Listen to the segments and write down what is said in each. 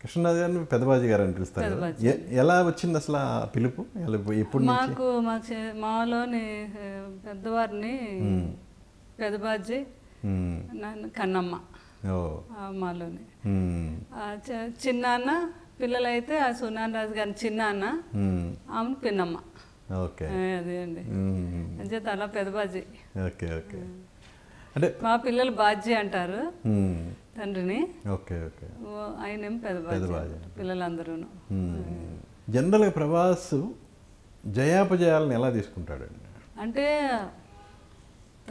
కృష్ణరాజు గారిని పెద్దబాజీ గారు అని పిలుస్తారు కదా. ఎలా వచ్చింది అసలు ఆ పిలుపు? ఎప్పుడు మాలోని పెద్దవారిని పెద్దబాజీ నన్ను కన్నమ్మ మాలోని చిన్నాన్న పిల్లలైతే ఆ సునాన్ రాజు గారిని చిన్నాన్న ఆమెను పిన్నమ్మ. అదే అండి అంచేత అలా పెద్దబాజీ. అంటే మా పిల్లలు బాజీ అంటారు తండ్రిని, ఆయనేం పెద్దబాజీ పిల్లలందరూ. జనరల్గా ప్రభాస్ జయాపజయాలను ఎలా తీసుకుంటాడండి? అంటే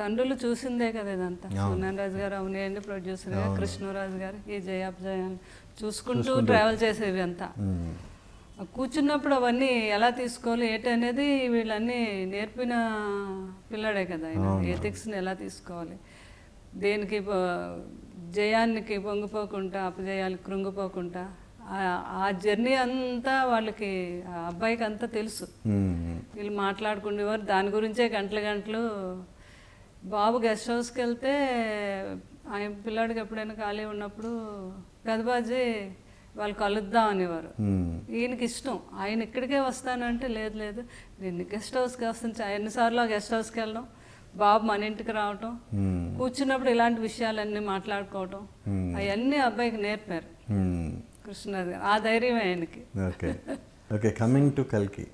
తండ్రులు చూసిందే కదా ఇదంతా. సునాన్ రాజు గారు అవునండి ప్రొడ్యూసర్, కృష్ణరాజు గారు ఈ జయాపజయాలు చూసుకుంటూ ట్రావెల్ చేసేవి అంతా. కూర్చున్నప్పుడు అవన్నీ ఎలా తీసుకోవాలి ఏంటి అనేది వీళ్ళన్నీ నేర్పిన పిల్లాడే కదా ఆయన. ఎథిక్స్ని ఎలా తీసుకోవాలి, దేనికి జయానికి పొంగిపోకుండా అపజయాలకు కృంగిపోకుండా ఆ జర్నీ అంతా వాళ్ళకి ఆ అబ్బాయికి అంతా తెలుసు. వీళ్ళు మాట్లాడుకునేవారు దాని గురించే గంటలు గంటలు. బాబు గెస్ట్ హౌస్కి వెళ్తే ఆయన పిల్లాడికి ఎప్పుడైనా ఖాళీ ఉన్నప్పుడు పెద్దబాజీ వాళ్ళు కలుద్దాం అనేవారు. ఈయనకి ఇష్టం, ఆయన ఇక్కడికే వస్తానంటే లేదు లేదు నేను గెస్ట్ హౌస్కి వస్తాను. ఎన్నిసార్లు గెస్ట్ హౌస్కి వెళ్ళడం, బాబు మన ఇంటికి రావటం, కూర్చున్నప్పుడు ఇలాంటి విషయాలన్నీ మాట్లాడుకోవటం, అవన్నీ అబ్బాయికి నేర్పారు కృష్ణరాజు గారు. ఆ ధైర్యం ఆయనకి. ఓకే కమింగ్ టు కల్కి,